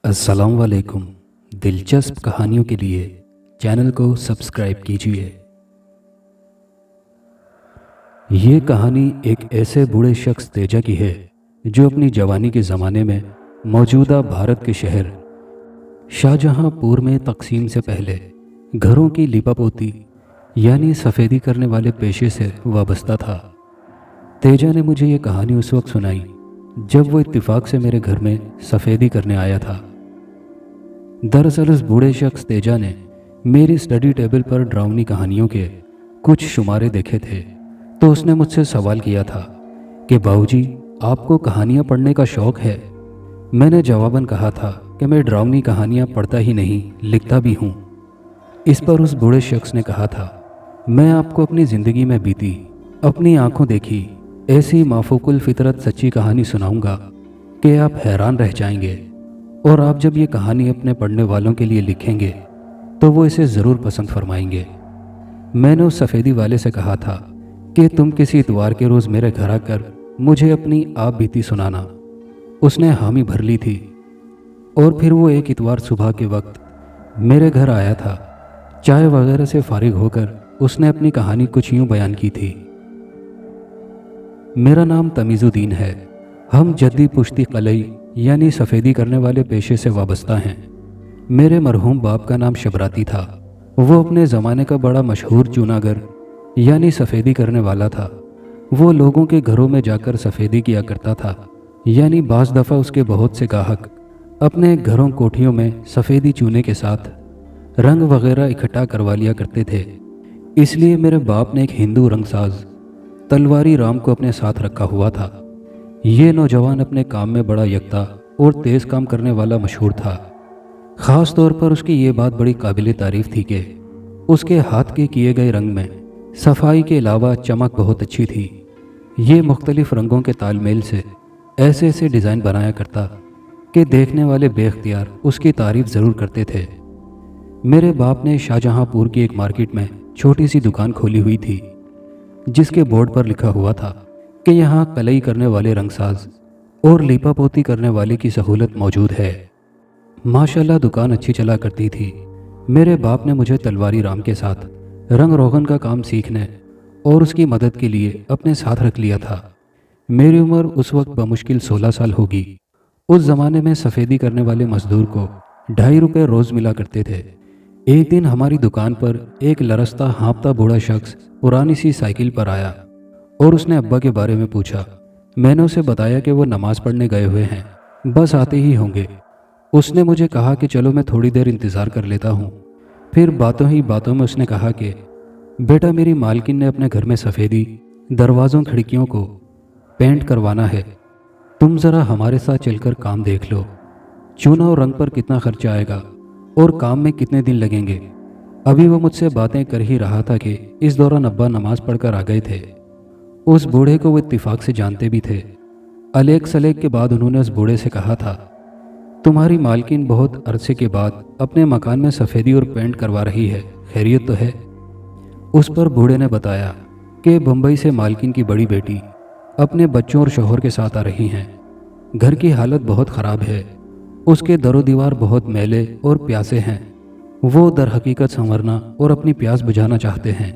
अस्सलाम वालेकुम। दिलचस्प कहानियों के लिए चैनल को सब्सक्राइब कीजिए। ये कहानी एक ऐसे बूढ़े शख्स तेजा की है जो अपनी जवानी के ज़माने में मौजूदा भारत के शहर शाहजहांपुर में तकसीम से पहले घरों की लिपापोती यानी सफ़ेदी करने वाले पेशे से वाबस्ता था। तेजा ने मुझे ये कहानी उस वक्त सुनाई जब वो इत्तेफाक से मेरे घर में सफ़ेदी करने आया था। दरअसल उस बूढ़े शख्स तेजा ने मेरी स्टडी टेबल पर डरावनी कहानियों के कुछ शुमारे देखे थे, तो उसने मुझसे सवाल किया था कि बाबूजी, आपको कहानियाँ पढ़ने का शौक़ है? मैंने जवाबन कहा था कि मैं डरावनी कहानियाँ पढ़ता ही नहीं, लिखता भी हूँ। इस पर उस बूढ़े शख्स ने कहा था, मैं आपको अपनी ज़िंदगी में बीती, अपनी आंखों देखी ऐसी माफूकुल फितरत सच्ची कहानी सुनाऊंगा कि आप हैरान रह जाएंगे, और आप जब ये कहानी अपने पढ़ने वालों के लिए लिखेंगे तो वो इसे ज़रूर पसंद फरमाएंगे। मैंने उस सफ़ेदी वाले से कहा था कि तुम किसी इतवार के रोज़ मेरे घर आकर मुझे अपनी आप बीती सुनाना। उसने हामी भर ली थी और फिर वो एक इतवार सुबह के वक्त मेरे घर आया था। चाय वगैरह से फारिग होकर उसने अपनी कहानी कुछ यूँ बयान की थी। मेरा नाम तमीज़ुद्दीन है। हम जद्दी पुश्ती कलई यानी सफ़ेदी करने वाले पेशे से वाबस्ता हैं। मेरे मरहूम बाप का नाम शबराती था। वो अपने ज़माने का बड़ा मशहूर चूनागर यानी सफ़ेदी करने वाला था। वो लोगों के घरों में जाकर सफ़ेदी किया करता था, यानी बाज़ दफ़ा उसके बहुत से गाहक अपने घरों कोठियों में सफ़ेदी चूने के साथ रंग वगैरह इकट्ठा करवा लिया करते थे। इसलिए मेरे बाप ने एक हिंदू रंगसाज तलवारी राम को अपने साथ रखा हुआ था। ये नौजवान अपने काम में बड़ा यकता और तेज़ काम करने वाला मशहूर था। ख़ास तौर पर उसकी ये बात बड़ी काबिल तारीफ़ थी कि उसके हाथ के किए गए रंग में सफाई के अलावा चमक बहुत अच्छी थी। ये मुख्तलिफ़ रंगों के तालमेल से ऐसे ऐसे डिज़ाइन बनाया करता कि देखने वाले बेख्तियार उसकी तारीफ़ ज़रूर करते थे। मेरे बाप ने शाहजहांपुर की एक मार्केट में छोटी सी दुकान खोली हुई थी, जिसके बोर्ड पर लिखा हुआ था कि यहाँ कलई करने वाले रंगसाज और लिपापोती करने वाले की सहूलत मौजूद है। माशाल्लाह दुकान अच्छी चला करती थी। मेरे बाप ने मुझे तलवारी राम के साथ रंग रोगन का काम सीखने और उसकी मदद के लिए अपने साथ रख लिया था। मेरी उम्र उस वक्त बमुश्किल 16 साल होगी। उस ज़माने में सफ़ेदी करने वाले मजदूर को 2.5 रुपये रोज़ मिला करते थे। एक दिन हमारी दुकान पर एक लरसता हाँफता बूढ़ा शख्स पुरानी सी साइकिल पर आया और उसने अब्बा के बारे में पूछा। मैंने उसे बताया कि वो नमाज़ पढ़ने गए हुए हैं, बस आते ही होंगे। उसने मुझे कहा कि चलो मैं थोड़ी देर इंतज़ार कर लेता हूँ। फिर बातों ही बातों में उसने कहा कि बेटा, मेरी मालकिन ने अपने घर में सफ़ेदी दरवाज़ों खिड़कियों को पेंट करवाना है, तुम ज़रा हमारे साथ चलकर काम देख लो। चूना और रंग पर कितना खर्चा आएगा और काम में कितने दिन लगेंगे। अभी वो मुझसे बातें कर ही रहा था कि इस दौरान अब्बा नमाज़ पढ़कर आ गए थे। उस बूढ़े को वो इत्तिफाक से जानते भी थे। अलेक सलेक के बाद उन्होंने उस बूढ़े से कहा था, तुम्हारी मालकिन बहुत अरसे के बाद अपने मकान में सफ़ेदी और पेंट करवा रही है, खैरियत तो है? उस पर बूढ़े ने बताया कि बम्बई से मालकिन की बड़ी बेटी अपने बच्चों और शौहर के साथ आ रही हैं। घर की हालत बहुत ख़राब है, उसके दरो दीवार बहुत मैले और प्यासे हैं। वो दर हकीकत संवरना और अपनी प्यास बुझाना चाहते हैं।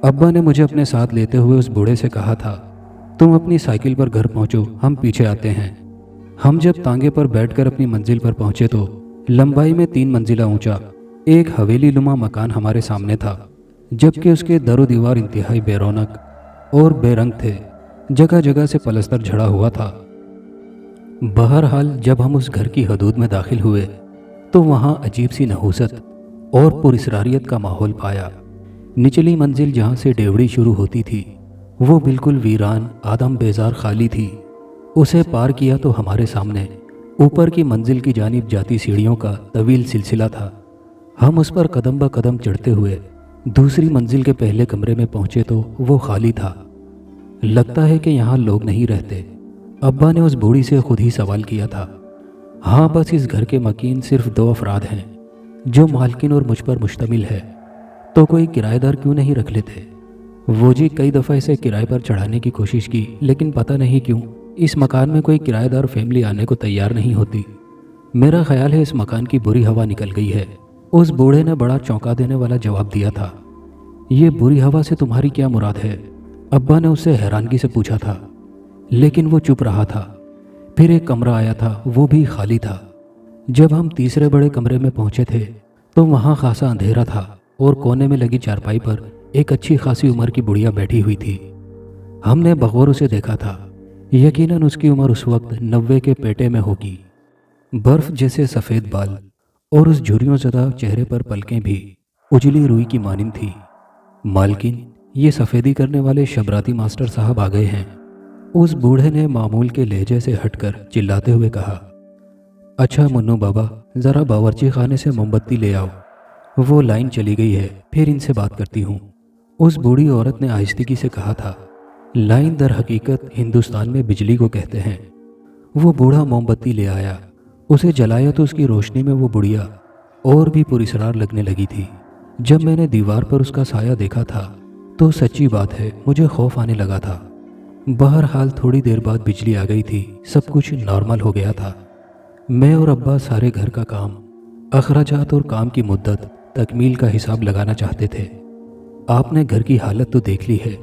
अब्बा ने मुझे अपने साथ लेते हुए उस बूढ़े से कहा था, तुम अपनी साइकिल पर घर पहुंचो, हम पीछे आते हैं। हम जब तांगे पर बैठकर अपनी मंजिल पर पहुंचे तो लंबाई में 3 मंजिला ऊंचा एक हवेली नुमा मकान हमारे सामने था, जबकि उसके दरो दीवार इंतहाई बेरौनक और बेरंग थे। जगह जगह से पलस्तर झड़ा हुआ था। बहरहाल जब हम उस घर की हदूद में दाखिल हुए तो वहाँ अजीब सी नहूसत और पुरस्रारियत का माहौल पाया। निचली मंजिल जहाँ से डेवड़ी शुरू होती थी वो बिल्कुल वीरान आदम बेजार खाली थी। उसे पार किया तो हमारे सामने ऊपर की मंजिल की जानिब जाती सीढ़ियों का तवील सिलसिला था। हम उस पर कदम ब कदम चढ़ते हुए दूसरी मंजिल के पहले कमरे में पहुँचे तो वो खाली था। लगता है कि यहाँ लोग नहीं रहते, अब्बा ने उस बूढ़ी से खुद ही सवाल किया था। हाँ, बस इस घर के मकीन सिर्फ 2 अफराद हैं, जो मालकिन और मुझ पर मुश्तमिल है। तो कोई किराएदार क्यों नहीं रख लेते? वो जी कई दफ़ा इसे किराए पर चढ़ाने की कोशिश की, लेकिन पता नहीं क्यों इस मकान में कोई किराएदार फैमिली आने को तैयार नहीं होती। मेरा ख्याल है इस मकान की बुरी हवा निकल गई है। उस बूढ़े ने बड़ा चौंका देने वाला जवाब दिया था। ये बुरी हवा से तुम्हारी क्या मुराद है? अब्बा ने उससे हैरानगी से पूछा था, लेकिन वो चुप रहा था। फिर एक कमरा आया था, वो भी खाली था। जब हम तीसरे बड़े कमरे में पहुंचे थे तो वहाँ खासा अंधेरा था और कोने में लगी चारपाई पर एक अच्छी खासी उम्र की बुढ़िया बैठी हुई थी। हमने बगौर उसे देखा था। यकीनन उसकी उम्र उस वक्त 90 के पेटे में होगी। बर्फ जैसे सफ़ेद बाल और उस झुर्रियों ज़दा चेहरे पर पलकें भी उजली रुई की मानिंद थी। मालकिन, ये सफ़ेदी करने वाले शबराती मास्टर साहब आ गए हैं, उस बूढ़े ने मामूल के लहजे से हटकर चिल्लाते हुए कहा। अच्छा मुन्नू बाबा, ज़रा बावर्ची खाने से मोमबत्ती ले आओ। वो लाइन चली गई है, फिर इनसे बात करती हूँ, उस बूढ़ी औरत ने आहिस्दगी से कहा था। लाइन दर हकीकत हिंदुस्तान में बिजली को कहते हैं। वो बूढ़ा मोमबत्ती ले आया, उसे जलाया तो उसकी रोशनी में वो बुढ़िया और भी पुरस्कार लगने लगी थी। जब मैंने दीवार पर उसका साया देखा था तो सच्ची बात है मुझे खौफ आने लगा था। बहरहाल थोड़ी देर बाद बिजली आ गई थी, सब कुछ नॉर्मल हो गया था। मैं और अब्बा सारे घर का काम, अखराजात और काम की मुद्दत तकमील का हिसाब लगाना चाहते थे। आपने घर की हालत तो देख ली है,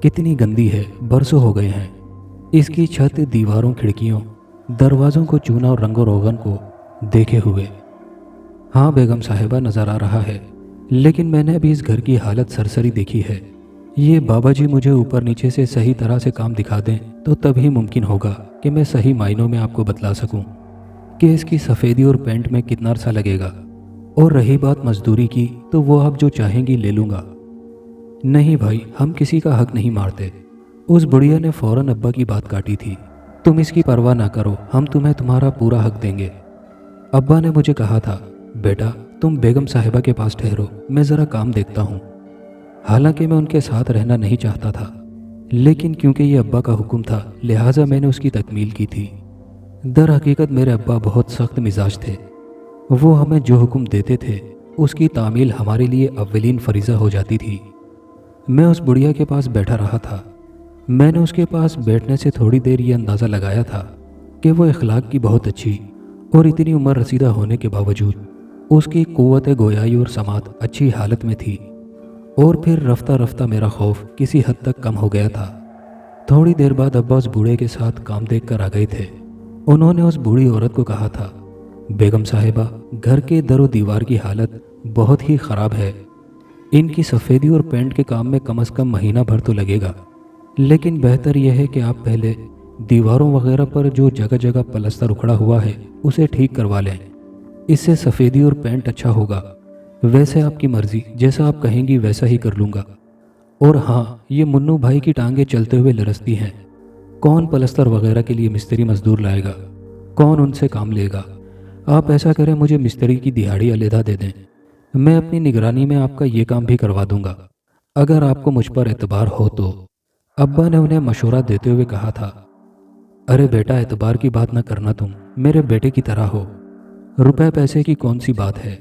कितनी गंदी है, बरसों हो गए हैं इसकी छत, दीवारों, खिड़कियों, दरवाज़ों को चूना और रंगो रोगन को देखे हुए। हाँ बेगम साहिबा, नज़र आ रहा है, लेकिन मैंने अभी इस घर की हालत सरसरी देखी है। ये बाबा जी मुझे ऊपर नीचे से सही तरह से काम दिखा दें तो तभी मुमकिन होगा कि मैं सही मायनों में आपको बतला सकूं कि इसकी सफ़ेदी और पेंट में कितना अरसा लगेगा। और रही बात मजदूरी की, तो वो आप जो चाहेंगी ले लूँगा। नहीं भाई, हम किसी का हक नहीं मारते। उस बुढ़िया ने फौरन अब्बा की बात काटी थी। तुम इसकी परवाह ना करो, हम तुम्हें तुम्हारा पूरा हक देंगे। अब्बा ने मुझे कहा था, बेटा तुम बेगम साहिबा के पास ठहरो, मैं ज़रा काम देखता हूँ। हालांकि मैं उनके साथ रहना नहीं चाहता था, लेकिन क्योंकि ये अब्बा का हुक्म था लिहाजा मैंने उसकी तकमील की थी। दर हकीकत मेरे अब्बा बहुत सख्त मिजाज थे। वो हमें जो हुक्म देते थे उसकी तामील हमारे लिए अव्वलीन फरीज़ा हो जाती थी। मैं उस बुढ़िया के पास बैठा रहा था। मैंने उसके पास बैठने से थोड़ी देर ये अंदाज़ा लगाया था कि वो इखलाक की बहुत अच्छी और इतनी उम्र रसीदा होने के बावजूद उसकी क़ुव्वत गोयाई और समात अच्छी हालत में थी। और फिर रफ्ता रफ्ता मेरा खौफ किसी हद तक कम हो गया था। थोड़ी देर बाद अब्बा उस बूढ़े के साथ काम देख कर आ गए थे। उन्होंने उस बूढ़ी औरत को कहा था, बेगम साहिबा, घर के दरो दीवार की हालत बहुत ही ख़राब है। इनकी सफ़ेदी और पेंट के काम में कम से कम महीना भर तो लगेगा, लेकिन बेहतर यह है कि आप पहले दीवारों वगैरह पर जो जगह जगह पलस्तर उखड़ा हुआ है उसे ठीक करवा लें। इससे सफ़ेदी और पेंट अच्छा होगा। वैसे आपकी मर्ज़ी, जैसा आप कहेंगी वैसा ही कर लूँगा। और हाँ, ये मुन्नू भाई की टांगें चलते हुए लरसती हैं। कौन पलस्तर वगैरह के लिए मिस्त्री मजदूर लाएगा, कौन उनसे काम लेगा। आप ऐसा करें, मुझे मिस्त्री की दिहाड़ी अलहदा दे दें, मैं अपनी निगरानी में आपका ये काम भी करवा दूंगा, अगर आपको मुझ पर एतबार हो तो। अब्बा ने उन्हें मशवरा देते हुए कहा था, अरे बेटा, एतबार की बात न करना, तुम मेरे बेटे की तरह हो। रुपए पैसे की कौन सी बात है,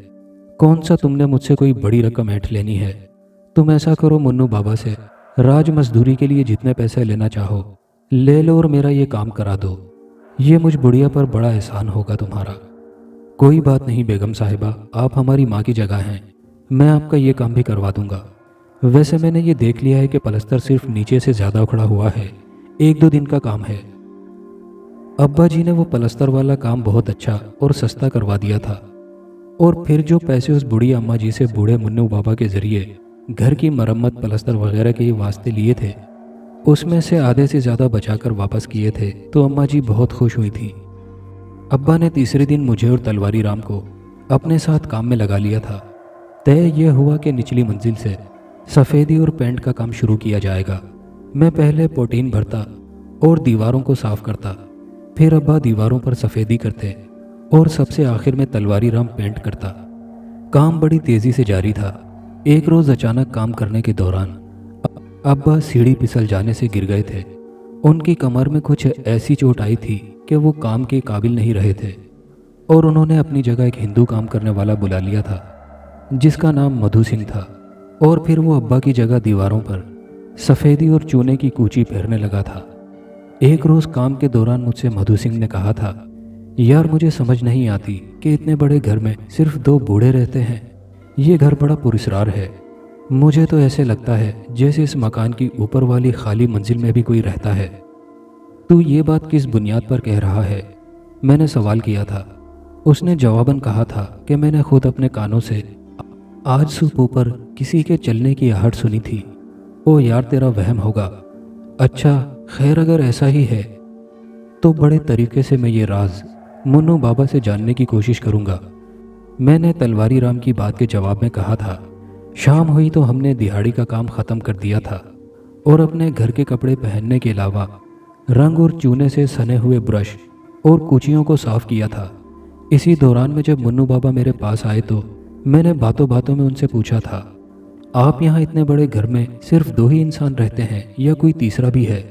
कौन सा तुमने मुझसे कोई बड़ी रकम ऐंठ लेनी है। तुम ऐसा करो, मुन्नू बाबा से राज मजदूरी के लिए जितने पैसे लेना चाहो ले लो और मेरा ये काम करा दो। ये मुझ बुढ़िया पर बड़ा एहसान होगा तुम्हारा। कोई बात नहीं बेगम साहिबा, आप हमारी माँ की जगह हैं, मैं आपका ये काम भी करवा दूंगा। वैसे मैंने ये देख लिया है कि पलस्तर सिर्फ नीचे से ज़्यादा उखड़ा हुआ है, 1-2 दिन का काम है। अब्बा जी ने वो पलस्तर वाला काम बहुत अच्छा और सस्ता करवा दिया था। और फिर जो पैसे उस बूढ़ी अम्मा जी से बूढ़े मुन्नू बाबा के ज़रिए घर की मरम्मत, पलस्तर वगैरह के वास्ते लिए थे, उसमें से आधे से ज़्यादा बचाकर वापस किए थे, तो अम्मा जी बहुत खुश हुई थी। अब्बा ने तीसरे दिन मुझे और तलवारी राम को अपने साथ काम में लगा लिया था। तय यह हुआ कि निचली मंजिल से सफ़ेदी और पेंट का काम शुरू किया जाएगा। मैं पहले पोटीन भरता और दीवारों को साफ करता, फिर अब्बा दीवारों पर सफ़ेदी करते और सबसे आखिर में तलवारी राम पेंट करता। काम बड़ी तेज़ी से जारी था। एक रोज़ अचानक काम करने के दौरान अब्बा सीढ़ी फिसल जाने से गिर गए थे। उनकी कमर में कुछ ऐसी चोट आई थी कि वो काम के काबिल नहीं रहे थे और उन्होंने अपनी जगह एक हिंदू काम करने वाला बुला लिया था जिसका नाम मधु सिंह था। और फिर वो अब्बा की जगह दीवारों पर सफ़ेदी और चूने की कूची फेरने लगा था। एक रोज़ काम के दौरान मुझसे मधु सिंह ने कहा था यार मुझे समझ नहीं आती कि इतने बड़े घर में सिर्फ 2 बूढ़े रहते हैं। ये घर बड़ा पुरस्कार है। मुझे तो ऐसे लगता है जैसे इस मकान की ऊपर वाली खाली मंजिल में भी कोई रहता है। तू ये बात किस बुनियाद पर कह रहा है? मैंने सवाल किया था। उसने जवाबन कहा था कि मैंने खुद अपने कानों से आज सुबह ऊपर किसी के चलने की आहट सुनी थी। ओ यार तेरा वहम होगा। अच्छा खैर अगर ऐसा ही है तो बड़े तरीके से मैं ये राज मुन्नू बाबा से जानने की कोशिश करूंगा। मैंने तलवारी राम की बात के जवाब में कहा था। शाम हुई तो हमने दिहाड़ी का काम ख़त्म कर दिया था और अपने घर के कपड़े पहनने के अलावा रंग और चूने से सने हुए ब्रश और कुचियों को साफ किया था। इसी दौरान में जब मुन्नू बाबा मेरे पास आए तो मैंने बातों बातों में उनसे पूछा था, आप यहाँ इतने बड़े घर में सिर्फ 2 ही इंसान रहते हैं या कोई तीसरा भी है?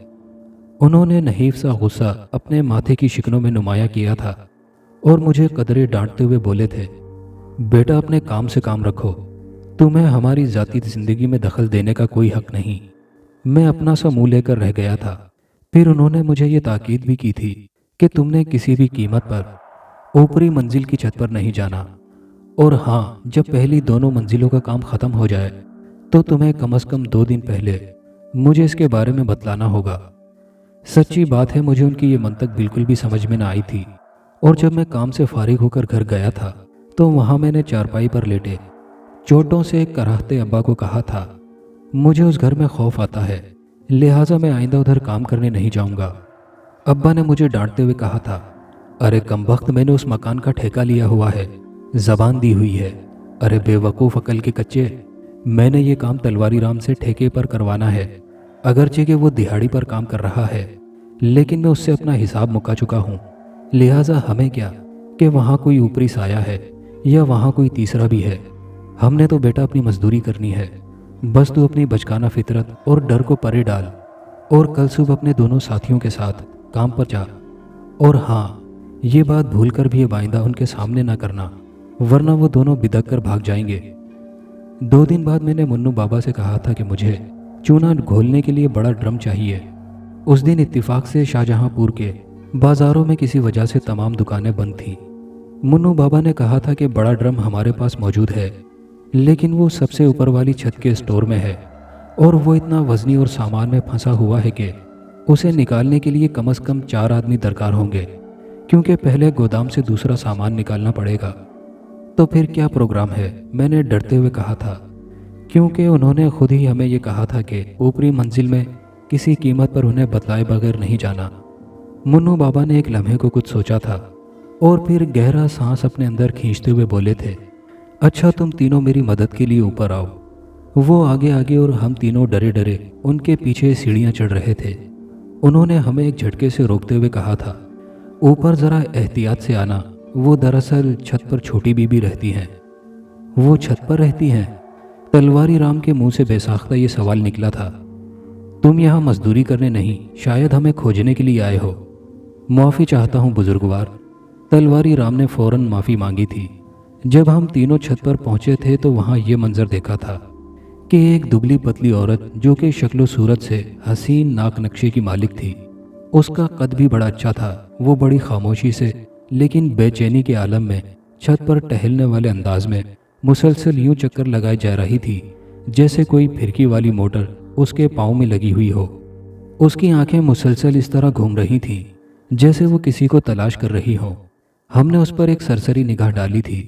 उन्होंने नहीफ सा गुस्सा अपने माथे की शिकनों में नुमाया किया था और मुझे कदरे डांटते हुए बोले थे, बेटा अपने काम से काम रखो, तुम्हें हमारी ज़ाती ज़िंदगी में दखल देने का कोई हक नहीं। मैं अपना सा मुंह लेकर रह गया था। फिर उन्होंने मुझे ये ताकीद भी की थी कि तुमने किसी भी कीमत पर ऊपरी मंजिल की छत पर नहीं जाना, और हाँ जब पहली दोनों मंजिलों का काम ख़त्म हो जाए तो तुम्हें कम से कम 2 दिन पहले मुझे इसके बारे में बतलाना होगा। सच्ची बात है मुझे उनकी ये मंतक बिल्कुल भी समझ में ना आई थी, और जब मैं काम से फारिग होकर घर गया था तो वहाँ मैंने चारपाई पर लेटे चोटों से कराहते अब्बा को कहा था, मुझे उस घर में खौफ आता है, लिहाजा मैं आइंदा उधर काम करने नहीं जाऊँगा। अब्बा ने मुझे डांटते हुए कहा था, अरे कमबख्त मैंने उस मकान का ठेका लिया हुआ है, ज़बान दी हुई है। अरे बेवकूफ़ अकल के कच्चे, मैंने ये काम तलवारी राम से ठेके पर करवाना है। अगरचे कि वो दिहाड़ी पर काम कर रहा है, लेकिन मैं उससे अपना हिसाब मुका चुका हूँ। लिहाजा हमें क्या कि वहाँ कोई ऊपरी साया है या वहाँ कोई तीसरा भी है, हमने तो बेटा अपनी मजदूरी करनी है। बस तू अपनी बचकाना फितरत और डर को परे डाल और कल सुबह अपने दोनों साथियों के साथ काम पर जा। और हाँ, ये बात भूल कर भी अब आइंदा उनके सामने ना करना, वरना वो दोनों बिदक कर भाग जाएंगे। 2 दिन बाद मैंने मुन्नू बाबा से कहा था कि मुझे चूना घोलने के लिए बड़ा ड्रम चाहिए। उस दिन इत्तिफाक से शाहजहांपुर के बाज़ारों में किसी वजह से तमाम दुकानें बंद थीं। मुन्नू बाबा ने कहा था कि बड़ा ड्रम हमारे पास मौजूद है, लेकिन वो सबसे ऊपर वाली छत के स्टोर में है और वो इतना वज़नी और सामान में फंसा हुआ है कि उसे निकालने के लिए कम से कम 4 आदमी दरकार होंगे, क्योंकि पहले गोदाम से दूसरा सामान निकालना पड़ेगा। तो फिर क्या प्रोग्राम है? मैंने डरते हुए कहा था, क्योंकि उन्होंने खुद ही हमें ये कहा था कि ऊपरी मंजिल में किसी कीमत पर उन्हें बतलाए बगैर नहीं जाना। मुन्नू बाबा ने एक लम्हे को कुछ सोचा था और फिर गहरा सांस अपने अंदर खींचते हुए बोले थे, अच्छा तुम तीनों मेरी मदद के लिए ऊपर आओ। वो आगे आगे और हम तीनों डरे डरे उनके पीछे सीढ़ियाँ चढ़ रहे थे। उन्होंने हमें एक झटके से रोकते हुए कहा था, ऊपर ज़रा एहतियात से आना, वो दरअसल छत पर छोटी बीबी रहती हैं। वो छत पर रहती हैं? तलवारी राम के मुंह से बेसाख्ता ये सवाल निकला था। तुम यहाँ मजदूरी करने नहीं, शायद हमें खोजने के लिए आए हो। माफ़ी चाहता हूँ बुजुर्गवार। तलवारी राम ने फ़ौरन माफ़ी मांगी थी। जब हम तीनों छत पर पहुँचे थे तो वहाँ ये मंजर देखा था कि एक दुबली पतली औरत जो कि शक्लो सूरत से हसीन नाक नक्शे की मालिक थी, उसका कद भी बड़ा अच्छा था। वो बड़ी खामोशी से लेकिन बेचैनी के आलम में छत पर टहलने वाले अंदाज में मुसलसल यूं चक्कर लगाई जा रही थी जैसे कोई फिरकी वाली मोटर उसके पाँव में लगी हुई हो। उसकी आंखें मुसलसल इस तरह घूम रही थीं जैसे वो किसी को तलाश कर रही हो। हमने उस पर एक सरसरी निगाह डाली थी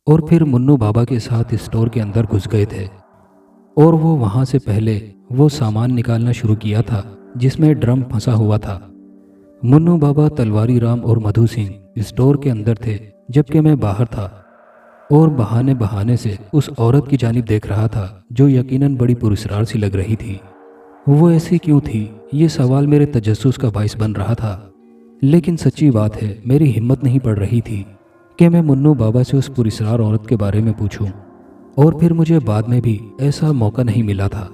और फिर मुन्नू बाबा के साथ स्टोर के अंदर घुस गए थे, और वो वहाँ से पहले वो सामान निकालना शुरू किया था जिसमें ड्रम फंसा हुआ था। मुन्नू बाबा, तलवारी राम और मधु सिंह स्टोर के अंदर थे जबकि मैं बाहर था और बहाने बहाने से उस औरत की जानिब देख रहा था जो यकीनन बड़ी पुरस्कार सी लग रही थी। वो ऐसी क्यों थी, ये सवाल मेरे तजस्सुस का बाइस बन रहा था। लेकिन सच्ची बात है मेरी हिम्मत नहीं पड़ रही थी कि मैं मुन्नू बाबा से उस पुरस्कार औरत के बारे में पूछूं, और फिर मुझे बाद में भी ऐसा मौका नहीं मिला था।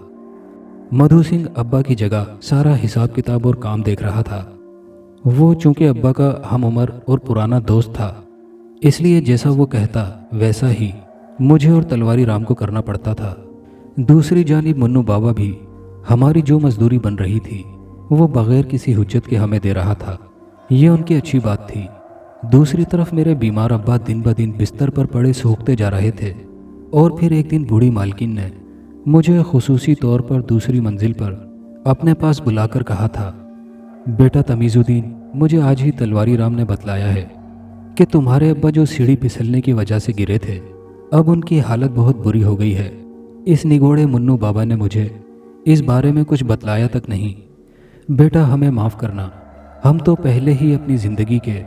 मधु सिंह अब्बा की जगह सारा हिसाब किताब और काम देख रहा था। वो चूंकि अब्बा का हम उम्र और पुराना दोस्त था, इसलिए जैसा वो कहता वैसा ही मुझे और तलवारी राम को करना पड़ता था। दूसरी जानिब मुन्नू बाबा भी हमारी जो मजदूरी बन रही थी वो बगैर किसी हुज्जत के हमें दे रहा था। ये उनकी अच्छी बात थी। दूसरी तरफ मेरे बीमार अब्बा दिन ब दिन बिस्तर पर पड़े सूखते जा रहे थे। और फिर एक दिन बूढ़ी मालकिन ने मुझे खुसूसी तौर पर दूसरी मंजिल पर अपने पास बुलाकर कहा था, बेटा तमीज़ुद्दीन, मुझे आज ही तलवारी राम ने बतलाया है कि तुम्हारे अब्बा जो सीढ़ी फिसलने की वजह से गिरे थे, अब उनकी हालत बहुत बुरी हो गई है। इस निगोड़े मुन्नू बाबा ने मुझे इस बारे में कुछ बतलाया तक नहीं। बेटा हमें माफ़ करना, हम तो पहले ही अपनी ज़िंदगी के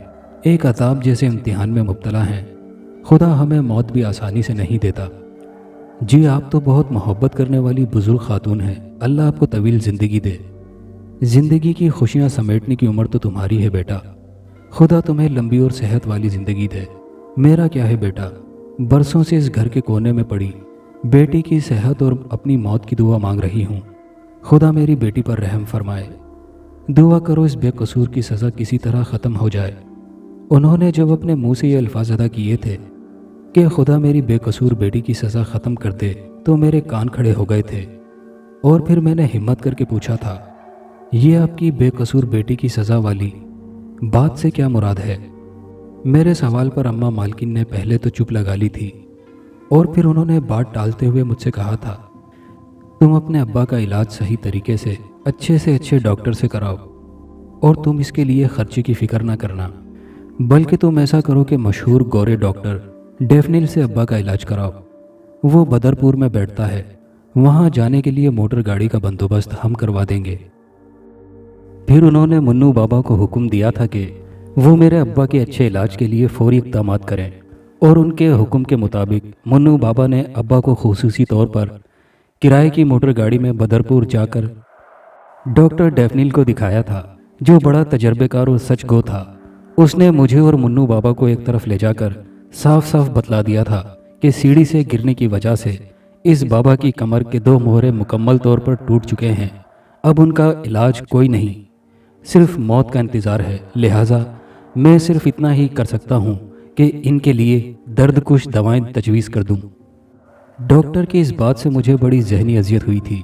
एक अताब जैसे इम्तिहान में मुब्तला हैं। खुदा हमें मौत भी आसानी से नहीं देता। जी आप तो बहुत मोहब्बत करने वाली बुजुर्ग खातून हैं, अल्लाह आपको तवील ज़िंदगी दे। ज़िंदगी की खुशियाँ समेटने की उम्र तो तुम्हारी है बेटा, खुदा तुम्हें लंबी और सेहत वाली ज़िंदगी दे। मेरा क्या है बेटा, बरसों से इस घर के कोने में पड़ी बेटी की सेहत और अपनी मौत की दुआ मांग रही हूँ। खुदा मेरी बेटी पर रहम फरमाए। दुआ करो इस बेकसूर की सज़ा किसी तरह ख़त्म हो जाए। उन्होंने जब अपने मुंह से ये अल्फाज अदा किए थे कि खुदा मेरी बेकसूर बेटी की सज़ा ख़त्म कर दे, तो मेरे कान खड़े हो गए थे। और फिर मैंने हिम्मत करके पूछा था, ये आपकी बेकसूर बेटी की सज़ा वाली बात से क्या मुराद है? मेरे सवाल पर अम्मा मालकिन ने पहले तो चुप लगा ली थी और फिर उन्होंने बात टालते हुए मुझसे कहा था, तुम अपने अब्बा का इलाज सही तरीके से अच्छे डॉक्टर से कराओ और तुम इसके लिए खर्चे की फ़िक्र ना करना, बल्कि तुम ऐसा करो कि मशहूर गोरे डॉक्टर डेफनिल से अब्बा का इलाज कराओ। वो बदरपुर में बैठता है, वहाँ जाने के लिए मोटर गाड़ी का बंदोबस्त हम करवा देंगे। फिर उन्होंने मुन्नू बाबा को हुक्म दिया था कि वो मेरे अब्बा के अच्छे इलाज के लिए फौरी इक़दाम करें, और उनके हुक्म के मुताबिक मुन्नू बाबा ने अब्बा को खुसूसी तौर पर किराए की मोटर गाड़ी में बदरपुर जाकर डॉक्टर डेफनिल को दिखाया था, जो बड़ा तजर्बेकार और सच गो था। उसने मुझे और मुन्नू बाबा को एक तरफ ले जाकर साफ साफ बतला दिया था कि सीढ़ी से गिरने की वजह से इस बाबा की कमर के 2 मोहरे मुकम्मल तौर पर टूट चुके हैं। अब उनका इलाज कोई नहीं, सिर्फ मौत का इंतज़ार है। लिहाजा मैं सिर्फ इतना ही कर सकता हूँ कि इनके लिए दर्दकुश दवाएं तजवीज़ कर दूँ। डॉक्टर की इस बात से मुझे बड़ी जहनी अजियत हुई थी,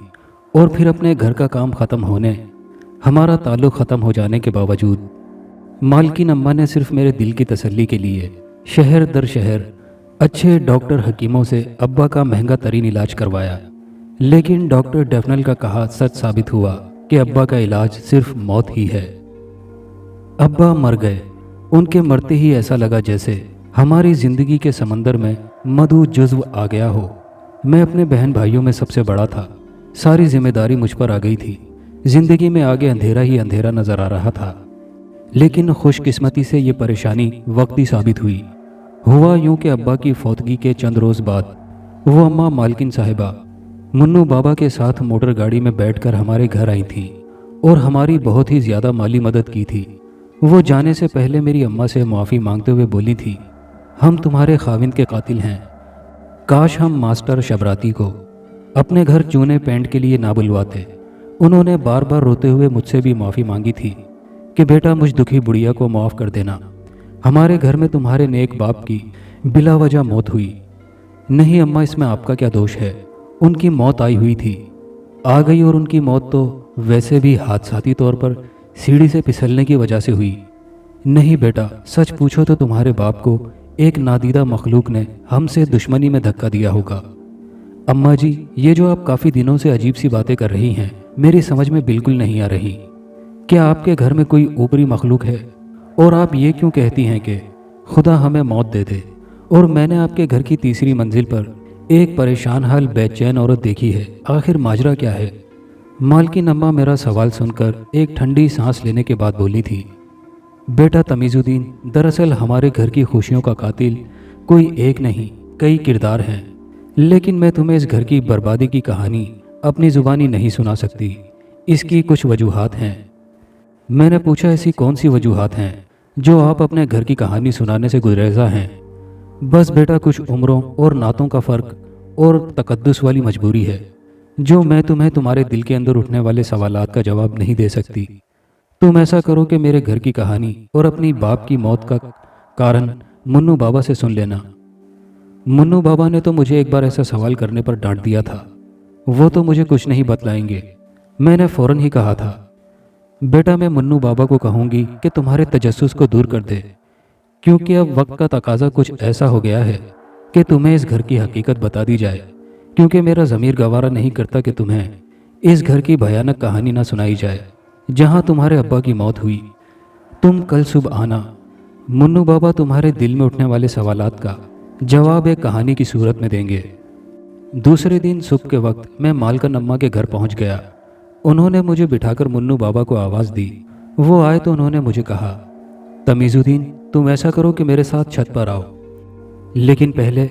और फिर अपने घर का काम ख़त्म होने, हमारा ताल्लुक़ ख़त्म हो जाने के बावजूद मालकिन अम्मा ने सिर्फ मेरे दिल की तसल्ली के लिए शहर दर शहर अच्छे डॉक्टर हकीमों से अब्बा का महंगा तरीन इलाज करवाया। लेकिन डॉक्टर डेफनल का कहा सच साबित हुआ कि अब्बा का इलाज सिर्फ मौत ही है। अब्बा मर गए। उनके मरते ही ऐसा लगा जैसे हमारी ज़िंदगी के समंदर में मधु जुज़्व आ गया हो। मैं अपने बहन भाइयों में सबसे बड़ा था, सारी जिम्मेदारी मुझ पर आ गई थी। ज़िंदगी में आगे अंधेरा ही अंधेरा नज़र आ रहा था। लेकिन खुशकिस्मती से ये परेशानी वक्ती साबित हुई। हुआ यूं कि अब्बा की फौतगी के चंद रोज़ बाद वो अम्मा मालकिन साहिबा मुन्नू बाबा के साथ मोटर गाड़ी में बैठकर हमारे घर आई थी और हमारी बहुत ही ज़्यादा माली मदद की थी। वो जाने से पहले मेरी अम्मा से माफ़ी मांगते हुए बोली थी, हम तुम्हारे खाविंद के कातिल हैं। काश हम मास्टर शबराती को अपने घर चूने पेंट के लिए ना बुलवाते। उन्होंने बार बार रोते हुए मुझसे भी माफ़ी मांगी थी कि बेटा मुझ दुखी बुढ़िया को माफ़ कर देना। हमारे घर में तुम्हारे नेक बाप की बिला वजह मौत हुई। नहीं अम्मा, इसमें आपका क्या दोष है? उनकी मौत आई हुई थी, आ गई, और उनकी मौत तो वैसे भी हादसाती तौर पर सीढ़ी से फिसलने की वजह से हुई। नहीं बेटा, सच पूछो तो तुम्हारे बाप को एक नादीदा मखलूक ने हमसे दुश्मनी में धक्का दिया होगा। अम्मा जी, ये जो आप काफ़ी दिनों से अजीब सी बातें कर रही हैं मेरी समझ में बिल्कुल नहीं आ रही। क्या आपके घर में कोई ऊपरी मखलूक है? और आप ये क्यों कहती हैं कि खुदा हमें मौत दे दे? और मैंने आपके घर की तीसरी मंजिल पर एक परेशान हाल बेचैन औरत देखी है। आखिर माजरा क्या है? मालकिन अम्मा मेरा सवाल सुनकर एक ठंडी सांस लेने के बाद बोली थी, बेटा तमीज़ुद्दीन, दरअसल हमारे घर की खुशियों का कातिल कोई एक नहीं, कई किरदार हैं। लेकिन मैं तुम्हें इस घर की बर्बादी की कहानी अपनी ज़ुबानी नहीं सुना सकती। इसकी कुछ वजूहात हैं। मैंने पूछा, ऐसी कौन सी वजूहात हैं जो आप अपने घर की कहानी सुनाने से गुरेज़ा हैं? बस बेटा, कुछ उम्रों और नातों का फ़र्क और तकद्दुस वाली मजबूरी है, जो मैं तुम्हें तुम्हारे दिल के अंदर उठने वाले सवालात का जवाब नहीं दे सकती। तुम ऐसा करो कि मेरे घर की कहानी और अपनी बाप की मौत का कारण मुन्नू बाबा से सुन लेना। मुन्नू बाबा ने तो मुझे एक बार ऐसा सवाल करने पर डांट दिया था। वो तो मुझे कुछ नहीं बतलाएंगे। मैंने फ़ौरन ही कहा था, बेटा मैं मुन्नू बाबा को कहूँगी कि तुम्हारे तजस्सुस को दूर कर दे। کیونکہ اب وقت کا تقاضا کچھ ایسا ہو گیا ہے کہ تمہیں اس گھر کی حقیقت بتا دی جائے، کیونکہ میرا ضمیر گوارا نہیں کرتا کہ تمہیں اس گھر کی بھیانک کہانی نہ سنائی جائے جہاں تمہارے ابا کی موت ہوئی۔ تم کل صبح آنا، منو بابا تمہارے دل میں اٹھنے والے سوالات کا جواب ایک کہانی کی صورت میں دیں گے۔ دوسرے دن صبح کے وقت میں مالکن اماں کے گھر پہنچ گیا۔ انہوں نے مجھے بٹھا کر منو بابا کو آواز دی۔ وہ آئے تو انہوں نے مجھے کہا، تمیز الدین، تم ایسا کرو کہ میرے ساتھ چھت پر آؤ، لیکن پہلے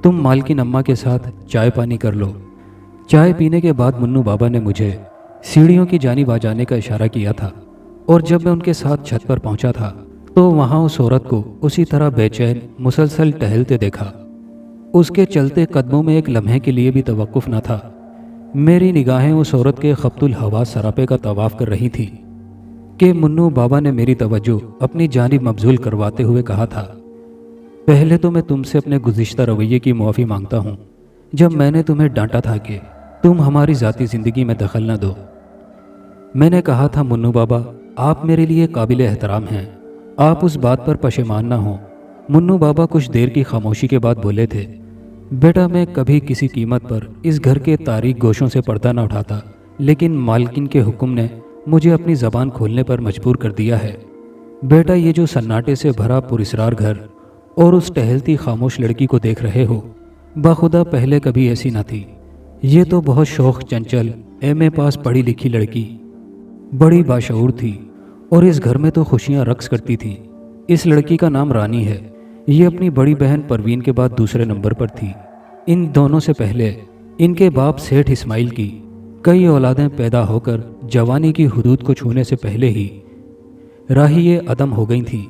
تم مالکن اماں کے ساتھ چائے پانی کر لو۔ چائے پینے کے بعد منو بابا نے مجھے سیڑھیوں کی جانب آ جانے کا اشارہ کیا تھا، اور جب میں ان کے ساتھ چھت پر پہنچا تھا تو وہاں اس عورت کو اسی طرح بے چین مسلسل ٹہلتے دیکھا۔ اس کے چلتے قدموں میں ایک لمحے کے لیے بھی توقف نہ تھا۔ میری نگاہیں اس عورت کے خبط الحواس سراپے کا طواف کر رہی تھی کہ منو بابا نے میری توجہ اپنی جانب مبذول کرواتے ہوئے کہا تھا، پہلے تو میں تم سے اپنے گزشتہ رویے کی معافی مانگتا ہوں جب میں نے تمہیں ڈانٹا تھا کہ تم ہماری ذاتی زندگی میں دخل نہ دو۔ میں نے کہا تھا منو بابا، آپ میرے لیے قابل احترام ہیں، آپ اس بات پر پشیمان نہ ہوں۔ منو بابا کچھ دیر کی خاموشی کے بعد بولے تھے، بیٹا میں کبھی کسی قیمت پر اس گھر کے تاریک گوشوں سے پردہ نہ اٹھاتا، لیکن مالکن کے حکم نے مجھے اپنی زبان کھولنے پر مجبور کر دیا ہے۔ بیٹا یہ جو سناٹے سے بھرا پراسرار گھر اور اس ٹہلتی خاموش لڑکی کو دیکھ رہے ہو، بخدا پہلے کبھی ایسی نہ تھی۔ یہ تو بہت شوخ چنچل ایم اے پاس پڑھی لکھی لڑکی بڑی باشعور تھی، اور اس گھر میں تو خوشیاں رقص کرتی تھیں۔ اس لڑکی کا نام رانی ہے۔ یہ اپنی بڑی بہن پروین کے بعد دوسرے نمبر پر تھی۔ ان دونوں سے پہلے ان کے باپ سیٹھ اسماعیل کی کئی اولادیں پیدا ہو کر جوانی کی حدود کو چھونے سے پہلے ہی راہی عدم ہو گئی تھیں۔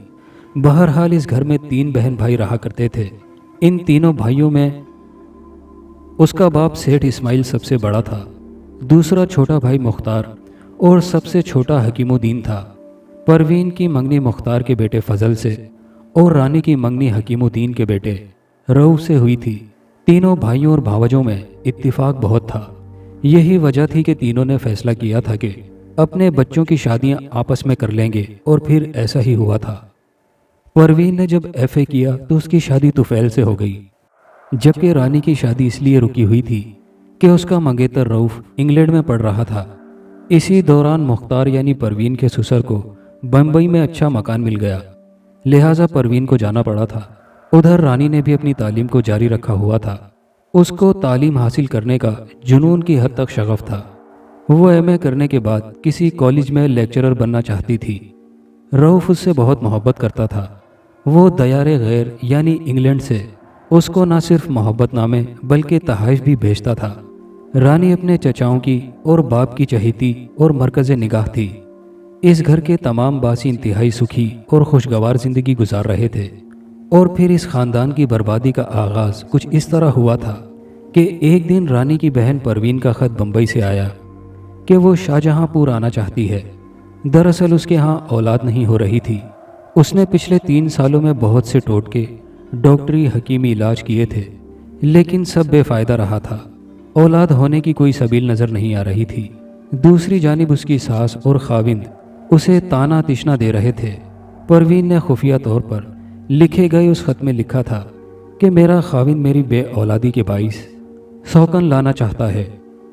بہرحال اس گھر میں 3 بہن بھائی رہا کرتے تھے۔ ان تینوں بھائیوں میں اس کا باپ سیٹھ اسماعیل سب سے بڑا تھا، دوسرا چھوٹا بھائی مختار، اور سب سے چھوٹا حکیم الدین تھا۔ پروین کی منگنی مختار کے بیٹے فضل سے اور رانی کی منگنی حکیم الدین کے بیٹے رؤف سے ہوئی تھی۔ تینوں بھائیوں اور بھاوجوں میں اتفاق بہت تھا۔ یہی وجہ تھی کہ تینوں نے فیصلہ کیا تھا کہ اپنے بچوں کی شادیاں آپس میں کر لیں گے، اور پھر ایسا ہی ہوا تھا۔ پروین نے جب ایف اے کیا تو اس کی شادی طفیل سے ہو گئی، جبکہ رانی کی شادی اس لیے رکی ہوئی تھی کہ اس کا منگیتر رؤف انگلینڈ میں پڑھ رہا تھا۔ اسی دوران مختار یعنی پروین کے سسر کو بمبئی میں اچھا مکان مل گیا، لہٰذا پروین کو جانا پڑا تھا۔ ادھر رانی نے بھی اپنی تعلیم کو جاری رکھا ہوا تھا۔ اس کو تعلیم حاصل کرنے کا جنون کی حد تک شغف تھا۔ وہ ایم اے کرنے کے بعد کسی کالج میں لیکچرر بننا چاہتی تھی۔ رؤف اس سے بہت محبت کرتا تھا۔ وہ دیار غیر یعنی انگلینڈ سے اس کو نہ صرف محبت نامے بلکہ تحائف بھی بھیجتا تھا۔ رانی اپنے چچاؤں کی اور باپ کی چہیتی اور مرکز نگاہ تھی۔ اس گھر کے تمام باسی انتہائی سکھی اور خوشگوار زندگی گزار رہے تھے، اور پھر اس خاندان کی بربادی کا آغاز کچھ اس طرح ہوا تھا کہ ایک دن رانی کی بہن پروین کا خط بمبئی سے آیا کہ وہ شاہجہاں پور آنا چاہتی ہے۔ دراصل اس کے ہاں اولاد نہیں ہو رہی تھی۔ اس نے پچھلے 3 سالوں میں بہت سے ٹوٹکے ڈاکٹری حکیمی علاج کیے تھے، لیکن سب بے فائدہ رہا تھا۔ اولاد ہونے کی کوئی سبیل نظر نہیں آ رہی تھی۔ دوسری جانب اس کی ساس اور خاوند اسے تانا تشنا دے رہے تھے۔ پروین نے خفیہ طور پر لکھے گئے اس خط میں لکھا تھا کہ میرا خاوند میری بے اولادی کے باعث سوکن لانا چاہتا ہے۔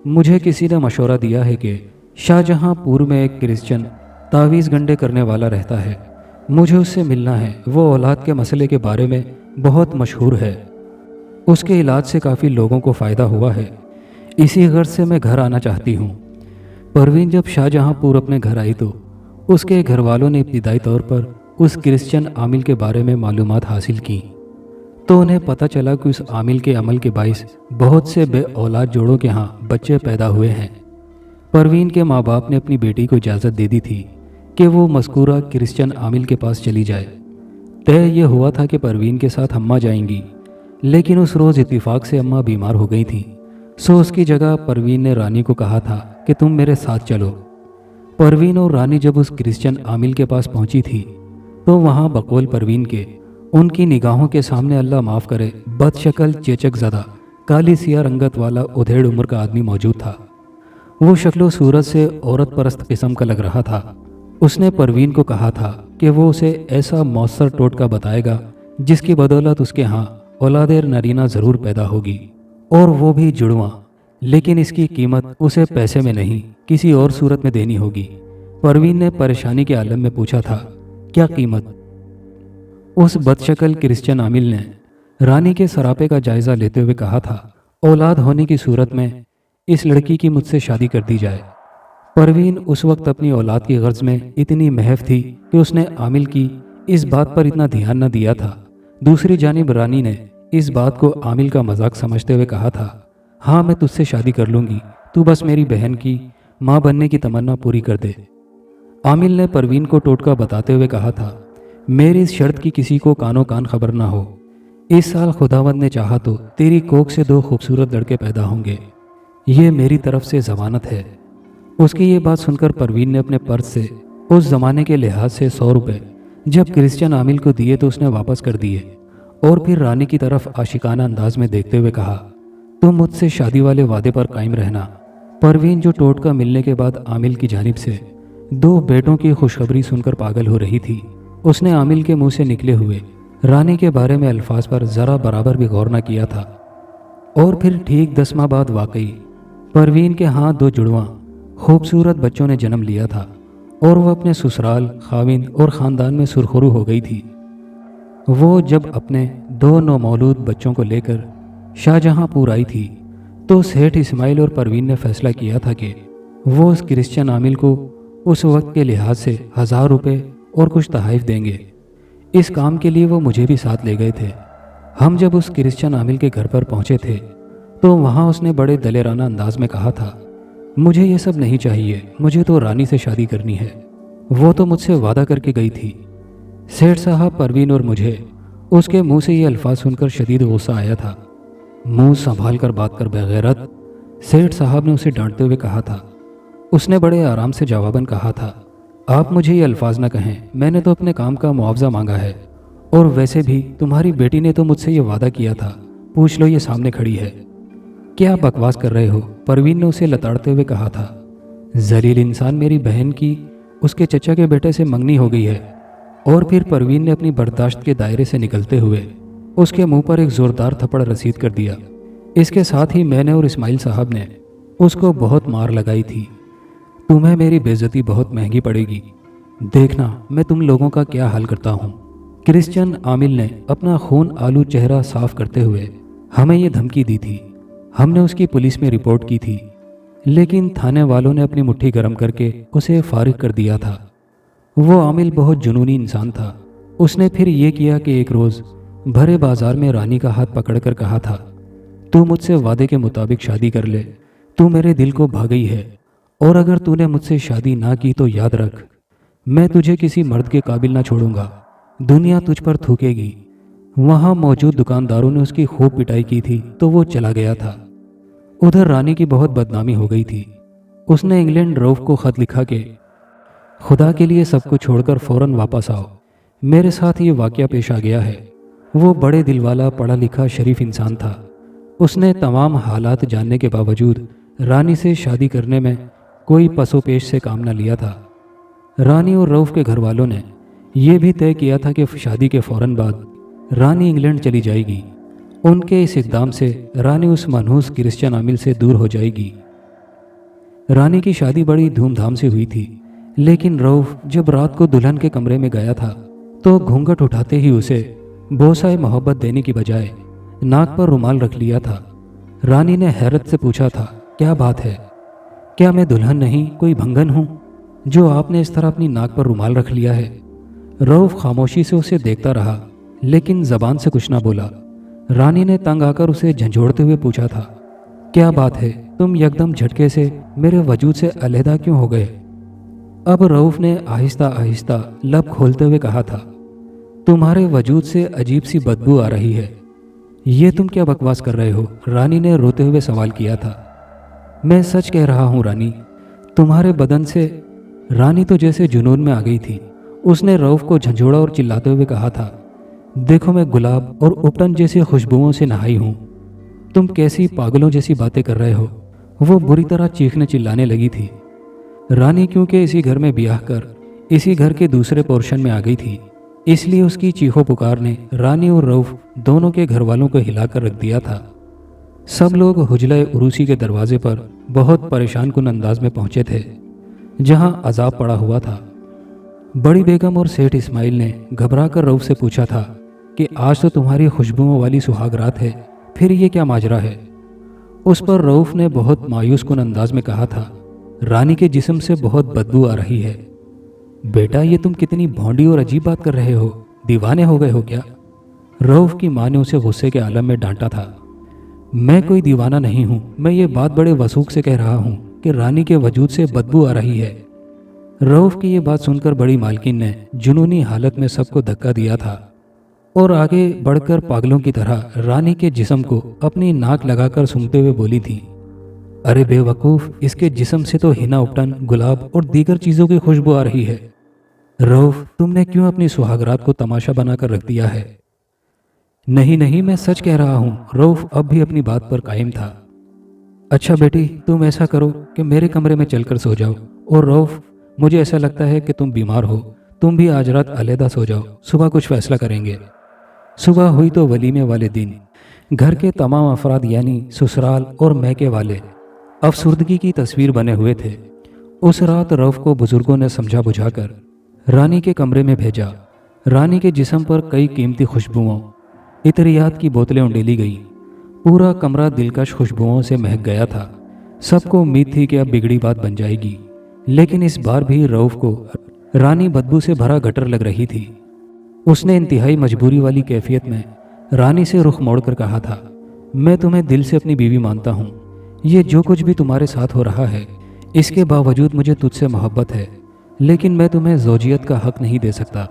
مجھے کسی نے مشورہ دیا ہے کہ شاہجہاں پور میں ایک کرسچن تعویذ گنڈے کرنے والا رہتا ہے، مجھے اس سے ملنا ہے۔ وہ اولاد کے مسئلے کے بارے میں بہت مشہور ہے، اس کے علاج سے کافی لوگوں کو فائدہ ہوا ہے۔ اسی غرض سے میں گھر آنا چاہتی ہوں۔ پروین جب شاہجہاں پور اپنے گھر آئی تو اس کے گھر والوں نے ابتدائی طور پر اس کرسچن عامل کے بارے میں معلومات حاصل کی، تو انہیں پتہ چلا کہ اس عامل کے عمل کے باعث بہت سے بے اولاد جوڑوں کے ہاں بچے پیدا ہوئے ہیں۔ پروین کے ماں باپ نے اپنی بیٹی کو اجازت دے دی تھی کہ وہ مذکورہ کرسچن عامل کے پاس چلی جائے۔ طے یہ ہوا تھا کہ پروین کے ساتھ اماں جائیں گی، لیکن اس روز اتفاق سے اماں بیمار ہو گئی تھیں، سو اس کی جگہ پروین نے رانی کو کہا تھا کہ تم میرے ساتھ چلو۔ پروین اور رانی جب اس کرسچن عامل کے پاس پہنچی تھی تو وہاں بقول پروین کے ان کی نگاہوں کے سامنے اللہ معاف کرے بد شکل چیچک زدہ کالی سیاہ رنگت والا ادھیڑ عمر کا آدمی موجود تھا۔ وہ شکل و صورت سے عورت پرست قسم کا لگ رہا تھا۔ اس نے پروین کو کہا تھا، کہ وہ اسے ایسا مؤثر ٹوٹکا بتائے گا جس کی بدولت اس کے ہاں اولاد نرینہ ضرور پیدا ہوگی، اور وہ بھی جڑواں، لیکن اس کی قیمت اسے پیسے میں نہیں کسی اور صورت میں دینی ہوگی۔ پروین نے پریشانی کے عالم میں پوچھا تھا، کیا قیمت؟ اس بدشکل کرسچن عامل نے رانی کے سراپے کا جائزہ لیتے ہوئے کہا تھا، اولاد ہونے کی صورت میں اس لڑکی کی مجھ سے شادی کر دی جائے۔ پروین اس وقت اپنی اولاد کی غرض میں اتنی محو تھی کہ اس نے عامل کی اس بات پر اتنا دھیان نہ دیا تھا۔ دوسری جانب رانی نے اس بات کو عامل کا مذاق سمجھتے ہوئے کہا تھا، ہاں میں تجھ سے شادی کر لوں گی، تو بس میری بہن کی ماں بننے کی تمنا پوری کر دے۔ عامل نے پروین کو ٹوٹکا بتاتے ہوئے کہا تھا، میری اس شرط کی کسی کو کانوں کان خبر نہ ہو۔ اس سال خداوند نے چاہا تو تیری کوکھ سے 2 خوبصورت لڑکے پیدا ہوں گے، یہ میری طرف سے ضمانت ہے۔ اس کی یہ بات سن کر پروین نے اپنے پرس سے اس زمانے کے لحاظ سے 100 روپے جب کرسچن عامل کو دیے تو اس نے واپس کر دیے، اور پھر رانی کی طرف عاشقانہ انداز میں دیکھتے ہوئے کہا، تم مجھ سے شادی والے وعدے پر قائم رہنا۔ پروین جو ٹوٹکا ملنے کے بعد عامل کی جانب سے 2 بیٹوں کی خوشخبری سن کر پاگل ہو رہی تھی، اس نے عامل کے منہ سے نکلے ہوئے رانی کے بارے میں الفاظ پر ذرا برابر بھی غور نہ کیا تھا۔ اور پھر ٹھیک 10 ماہ بعد واقعی پروین کے ہاں 2 جڑواں خوبصورت بچوں نے جنم لیا تھا، اور وہ اپنے سسرال، خاوند اور خاندان میں سرخرو ہو گئی تھی۔ وہ جب اپنے 2 نومولود بچوں کو لے کر شاہجہاں پور آئی تھی تو سیٹھ اسماعیل اور پروین نے فیصلہ کیا تھا کہ وہ اس کرسچن عامل کو اس وقت کے لحاظ سے 1000 روپے اور کچھ تحائف دیں گے۔ اس کام کے لیے وہ مجھے بھی ساتھ لے گئے تھے۔ ہم جب اس کرسچن عامل کے گھر پر پہنچے تھے تو وہاں اس نے بڑے دلیرانہ انداز میں کہا تھا، مجھے یہ سب نہیں چاہیے، مجھے تو رانی سے شادی کرنی ہے، وہ تو مجھ سے وعدہ کر کے گئی تھی۔ سیٹھ صاحب، پروین اور مجھے اس کے منہ سے یہ الفاظ سن کر شدید غصہ آیا تھا۔ منہ سنبھال کر بات کر بغیرت، سیٹھ صاحب نے اسے ڈانٹتے ہوئے کہا تھا۔ اس نے بڑے آرام سے جواباً کہا تھا، آپ مجھے یہ الفاظ نہ کہیں، میں نے تو اپنے کام کا معاوضہ مانگا ہے، اور ویسے بھی تمہاری بیٹی نے تو مجھ سے یہ وعدہ کیا تھا، پوچھ لو، یہ سامنے کھڑی ہے۔ کیا بکواس کر رہے ہو؟ پروین نے اسے لتاڑتے ہوئے کہا تھا۔ ذلیل انسان، میری بہن کی اس کے چچا کے بیٹے سے منگنی ہو گئی ہے۔ اور پھر پروین نے اپنی برداشت کے دائرے سے نکلتے ہوئے اس کے منہ پر ایک زوردار تھپڑ رسید کر دیا۔ اس کے ساتھ ہی میں نے اور اسماعیل صاحب نے اس کو بہت مار لگائی تھی۔ تمہیں میری بے عزتی بہت مہنگی پڑے گی، دیکھنا میں تم لوگوں کا کیا حل کرتا ہوں۔ کرسچن عامل نے اپنا خون آلو چہرہ صاف کرتے ہوئے ہمیں یہ دھمکی دی تھی۔ ہم نے اس کی پولیس میں رپورٹ کی تھی، لیکن تھانے والوں نے اپنی مٹھی گرم کر کے اسے فارغ کر دیا تھا۔ وہ عامل بہت جنونی انسان تھا۔ اس نے پھر یہ کیا کہ ایک روز بھرے بازار میں رانی کا ہاتھ پکڑ کر کہا تھا، تو مجھ سے وعدے کے مطابق شادی کر لے، تو میرے دل کو بھا گئی ہے، اور اگر تو نے مجھ سے شادی نہ کی تو یاد رکھ، میں تجھے کسی مرد کے قابل نہ چھوڑوں گا، دنیا تجھ پر تھوکے گی۔ وہاں موجود دکانداروں نے اس کی خوب پٹائی کی تھی تو وہ چلا گیا تھا۔ ادھر رانی کی بہت بدنامی ہو گئی تھی۔ اس نے انگلینڈ روف کو خط لکھا کہ خدا کے لیے سب کو چھوڑ کر فوراً واپس آؤ، میرے ساتھ یہ واقعہ پیش آ گیا ہے۔ وہ بڑے دل والا، پڑھا لکھا، شریف انسان تھا۔ اس نے تمام حالات جاننے کے باوجود رانی سے شادی کرنے میں کوئی پس و پیش سے کام نہ لیا تھا۔ رانی اور روف کے گھر والوں نے یہ بھی طے کیا تھا کہ شادی کے فوراً بعد رانی انگلینڈ چلی جائے گی۔ ان کے اس اقدام سے رانی اس منحوس کرسچن عامل سے دور ہو جائے گی۔ رانی کی شادی بڑی دھوم دھام سے ہوئی تھی، لیکن روف جب رات کو دلہن کے کمرے میں گیا تھا تو گھونگھٹ اٹھاتے ہی اسے بوسہ محبت دینے کی بجائے ناک پر رومال رکھ لیا تھا۔ رانی نے حیرت سے پوچھا تھا، کیا بات ہے؟ کیا میں دلہن نہیں، کوئی بھنگن ہوں جو آپ نے اس طرح اپنی ناک پر رومال رکھ لیا ہے؟ روف خاموشی سے اسے دیکھتا رہا، لیکن زبان سے کچھ نہ بولا۔ رانی نے تنگ آ کر اسے جھنجھوڑتے ہوئے پوچھا تھا، کیا بات ہے؟ تم یکدم جھٹکے سے میرے وجود سے علیحدہ کیوں ہو گئے؟ اب روف نے آہستہ آہستہ لب کھولتے ہوئے کہا تھا، تمہارے وجود سے عجیب سی بدبو آ رہی ہے۔ یہ تم کیا بکواس کر رہے ہو؟ رانی نے روتے ہوئے سوال کیا تھا۔ میں سچ کہہ رہا ہوں رانی، تمہارے بدن سے۔ رانی تو جیسے جنون میں آ گئی تھی۔ اس نے روف کو جھنجھوڑا اور چلاتے ہوئے کہا تھا، دیکھو میں گلاب اور اپٹن جیسی خوشبوؤں سے نہائی ہوں، تم کیسی پاگلوں جیسی باتیں کر رہے ہو۔ وہ بری طرح چیخنے چلانے لگی تھی۔ رانی کیونکہ اسی گھر میں بیاہ کر इसी घर के दूसरे पोर्शन में आ गई थी, इसलिए उसकी चीखों पुकार ने रानी और रऊफ दोनों के घर वालों को हिलाकर रख दिया था। सब लोग हुजले उरूसी के दरवाजे पर बहुत परेशान कुन अंदाज में पहुंचे थे, जहां अजाब पड़ा हुआ था। बड़ी बेगम और सेठ इस्माइल ने घबरा कर रऊफ से पूछा था कि आज तो तुम्हारी खुशबुओं वाली सुहाग रात है, फिर ये क्या माजरा है। उस पर रऊफ ने बहुत मायूस कुन अंदाज में कहा था, रानी के जिस्म से बहुत बदबू आ रही है। बेटा, ये तुम कितनी भौंडी और अजीब बात कर रहे हो, दीवाने हो गए हो क्या? रऊफ की माँ ने उसे गुस्से के आलम में डांटा था। मैं कोई दीवाना नहीं हूँ, मैं ये बात बड़े वसूख से कह रहा हूँ कि रानी के वजूद से बदबू आ रही है। रऊफ की ये बात सुनकर बड़ी मालकिन ने जुनूनी हालत में सबको धक्का दिया था और आगे बढ़कर पागलों की तरह रानी के जिस्म को अपनी नाक लगाकर सूंघते हुए बोली थी, अरे बेवकूफ़, इसके जिस्म से तो हिना उपटन, गुलाब और दीगर चीज़ों की खुशबू आ रही है। रऊफ, तुमने क्यों अपनी सुहागरात को तमाशा बनाकर रख दिया है? नहीं नहीं, मैं सच कह रहा हूँ। रऊफ अब भी अपनी बात पर कायम था। अच्छा बेटी, तुम ऐसा करो कि मेरे कमरे में चलकर सो जाओ। और रऊफ, मुझे ऐसा लगता है कि तुम बीमार हो, तुम भी आज रात अलहदा सो जाओ, सुबह कुछ फैसला करेंगे। सुबह हुई तो वलीमे वाले दिन घर के तमाम अफराद यानी ससुराल और मैके वाले अफसुर्दगी की तस्वीर बने हुए थे। उस रात रऊफ को बुजुर्गों ने समझा बुझाकर रानी के कमरे में भेजा। रानी के जिस्म पर कई कीमती खुशबुओं, इतरियात की बोतलें उंडेली गई। पूरा कमरा दिलकश खुशबुओं से महक गया था। सबको उम्मीद थी कि अब बिगड़ी बात बन जाएगी, लेकिन इस बार भी रऊफ को रानी बदबू से भरा गटर लग रही थी। उसने इंतहाई मजबूरी वाली कैफियत में रानी से रुख मोड़कर कहा था, मैं तुम्हें दिल से अपनी बीवी मानता हूँ। ये जो कुछ भी तुम्हारे साथ हो रहा है, इसके बावजूद मुझे तुझसे मोहब्बत है, लेकिन मैं तुम्हें ज़ौजियत का हक नहीं दे सकता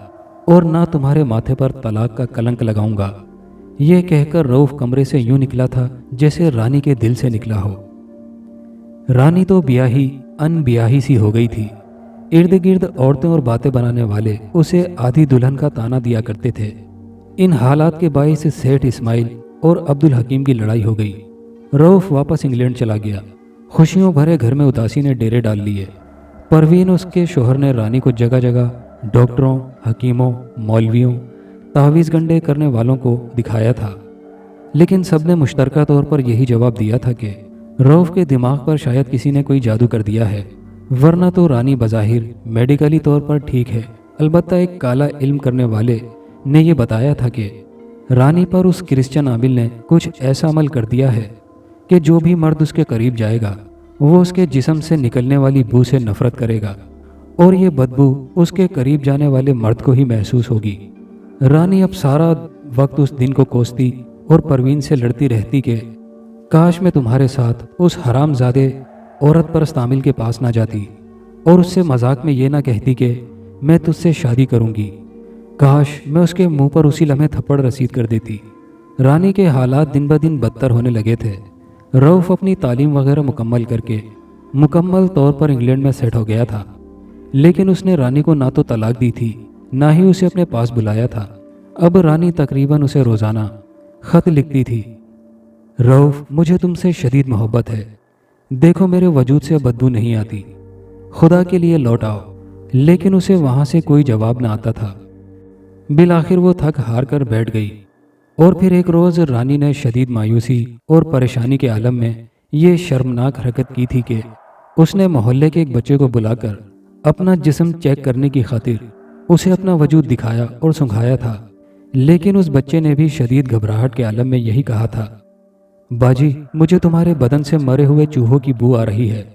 और ना तुम्हारे माथे पर तलाक का कलंक लगाऊंगा। ये कहकर रऊफ कमरे से यूं निकला था जैसे रानी के दिल से निकला हो। रानी तो ब्याही अनब्याही सी हो गई थी। इर्द गिर्द औरतें और बातें बनाने वाले उसे आधी दुल्हन का ताना दिया करते थे। इन हालात के बाइस सेठ इस्माइल और अब्दुल हकीम की लड़ाई हो गई। रऊफ वापस इंग्लैंड चला गया। खुशियों भरे घर में उदासी ने डेरे डाल लिए। परवीन, उसके शोहर, ने रानी को जगह जगह डॉक्टरों, हकीमों, मौलवियों, तावीज़ गंडे करने वालों को दिखाया था, लेकिन सबने मुश्तरका तौर पर यही जवाब दिया था कि रऊफ के दिमाग पर शायद किसी ने कोई जादू कर दिया है, वरना तो रानी बज़ाहिर मेडिकली तौर पर ठीक है। अलबत्ता एक काला इल्म करने वाले ने यह बताया था कि रानी पर उस क्रिश्चियन आमिल ने कुछ ऐसा अमल कर दिया है कि जो भी मर्द उसके करीब जाएगा वो उसके जिस्म से निकलने वाली बू से नफरत करेगा और ये बदबू उसके करीब जाने वाले मर्द को ही महसूस होगी। रानी अब सारा वक्त उस दिन को कोसती और परवीन से लड़ती रहती कि काश मैं तुम्हारे साथ उस हरामजादे औरत परस्त आमिल के पास ना जाती और उससे मजाक में ये ना कहती कि मैं तुझसे शादी करूंगी। काश मैं उसके मुंह पर उसी लम्हे थप्पड़ रसीद कर देती। रानी के हालात दिन ब दिन बदतर होने लगे थे। रऊफ अपनी तालीम वगैरह मुकम्मल करके मुकम्मल तौर पर इंग्लैंड में सेट हो गया था, लेकिन उसने रानी को ना तो तलाक दी थी, ना ही उसे अपने पास बुलाया था। अब रानी तकरीबन उसे रोज़ाना ख़त लिखती थी, रऊफ, मुझे तुमसे शदीद मोहब्बत है, देखो मेरे वजूद से बदबू नहीं आती, खुदा के लिए लौट आओ। लेकिन उसे वहाँ से कोई जवाब न आता था। बिलाखिर वो थक हार कर बैठ गई और फिर एक रोज़ रानी ने शदीद मायूसी और परेशानी के आलम में ये शर्मनाक हरकत की थी कि उसने मोहल्ले के एक बच्चे को बुलाकर अपना जिस्म चेक करने की खातिर उसे अपना वजूद दिखाया और सुंघाया था। लेकिन उस बच्चे ने भी शदीद घबराहट के आलम में यही कहा था, बाजी, मुझे तुम्हारे बदन से मरे हुए चूहों की बू आ रही है।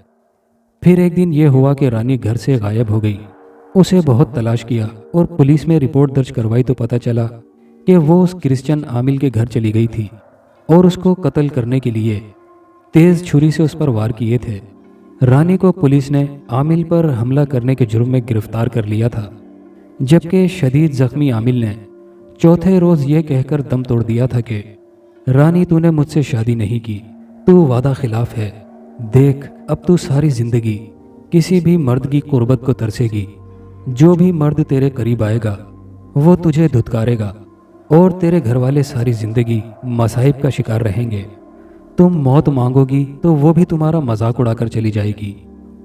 फिर एक दिन ये हुआ कि रानी घर से गायब हो गई। उसे बहुत तलाश किया और पुलिस में रिपोर्ट दर्ज करवाई तो पता चला कि वो उस क्रिश्चियन आमिल के घर चली गई थी और उसको कत्ल करने के लिए तेज छुरी से उस पर वार किए थे। रानी को पुलिस ने आमिल पर हमला करने के जुर्म में गिरफ्तार कर लिया था, जबकि शदीद जख्मी आमिल ने चौथे रोज़ ये कहकर दम तोड़ दिया था कि रानी, तूने मुझसे शादी नहीं की, तू वादा खिलाफ है। देख, अब तू सारी ज़िंदगी किसी भी मर्द की कुर्बत को तरसेगी। जो भी मर्द तेरे करीब आएगा वो तुझे धुतकारेगा और तेरे घर वाले सारी ज़िंदगी मसाइब का शिकार रहेंगे। तुम मौत मांगोगी तो वो भी तुम्हारा मजाक उड़ाकर चली जाएगी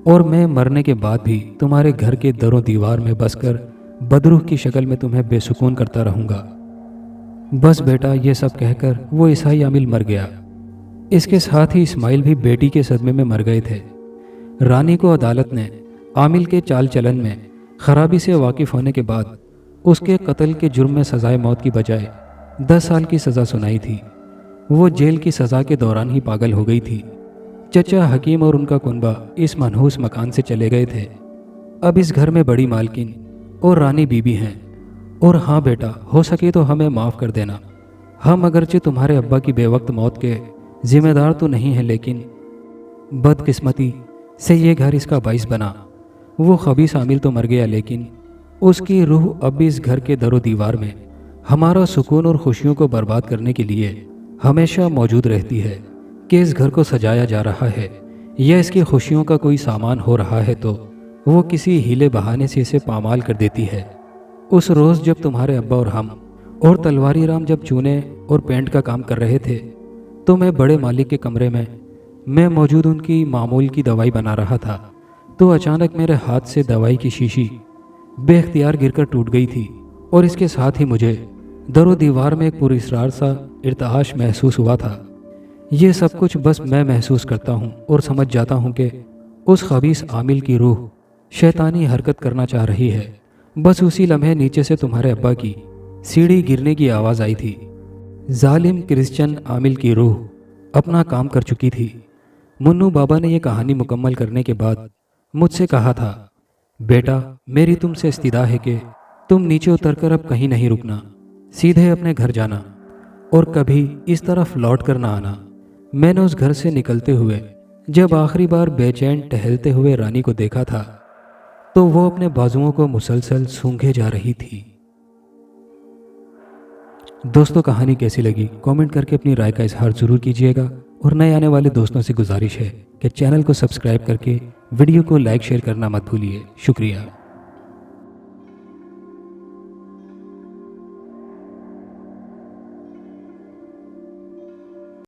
और मैं मरने के बाद भी तुम्हारे घर के दरों दीवार में बसकर बदरूह की शक्ल में तुम्हें बेसुकून करता रहूंगा। बस बेटा, ये सब कहकर वो ईसाई आमिल मर गया। इसके साथ ही इस्माइल भी बेटी के सदमे में मर गए थे। रानी को अदालत ने आमिल के चाल चलन में खराबी से वाकिफ होने के बाद उसके कत्ल के जुर्म में सजाए मौत की बजाय 10 साल की सज़ा सुनाई थी। वो जेल की सज़ा के दौरान ही पागल हो गई थी। चचा हकीम और उनका कुनबा इस मनहूस मकान से चले गए थे। अब इस घर में बड़ी मालकिन और रानी बीबी हैं। और हाँ बेटा, हो सके तो हमें माफ़ कर देना। हम अगरचे तुम्हारे अब्बा की बेवक्त मौत के जिम्मेदार तो नहीं हैं, लेकिन बदकिस्मती से ये घर इसका बाइस बना। वो खबीस आमिल तो मर गया, लेकिन उसकी रूह अब भी इस घर के दरो दीवार में हमारा सुकून और खुशियों को बर्बाद करने के लिए हमेशा मौजूद रहती है। कि इस घर को सजाया जा रहा है या इसकी खुशियों का कोई सामान हो रहा है तो वो किसी हीले बहाने से इसे पामाल कर देती है। उस रोज़ जब तुम्हारे अब्बा और हम और तलवारी राम जब चूने और पेंट का काम कर रहे थे तो मैं बड़े मालिक के कमरे में मैं मौजूद उनकी मामूल की दवाई बना रहा था, तो अचानक मेरे हाथ से दवाई की शीशी बेख्तियार गिरकर टूट गई थी। और इसके साथ ही मुझे दरो दीवार में एक पुरअसरार सा इर्तआश महसूस हुआ था। ये सब कुछ बस मैं महसूस करता हूँ और समझ जाता हूँ कि उस खबीस आमिल की रूह शैतानी हरकत करना चाह रही है। बस उसी लम्हे नीचे से तुम्हारे अब्बा की सीढ़ी गिरने की आवाज़ आई थी। जालिम क्रिश्चियन आमिल की रूह अपना काम कर चुकी थी। मुन्नू बाबा ने यह कहानी मुकम्मल करने के बाद मुझसे कहा था, बेटा मेरी तुमसे इस्तिदा है कि तुम नीचे उतरकर अब कहीं नहीं रुकना, सीधे अपने घर जाना और कभी इस तरफ लौट कर ना आना। मैंने उस घर से निकलते हुए जब आखिरी बार बेचैन टहलते हुए रानी को देखा था तो वो अपने बाजुओं को मुसलसल सूंघे जा रही थी। दोस्तों, कहानी कैसी लगी कमेंट करके अपनी राय का इजहार जरूर कीजिएगा। और नए आने वाले दोस्तों से गुजारिश है कि चैनल को सब्सक्राइब करके वीडियो को लाइक शेयर करना मत भूलिए। शुक्रिया।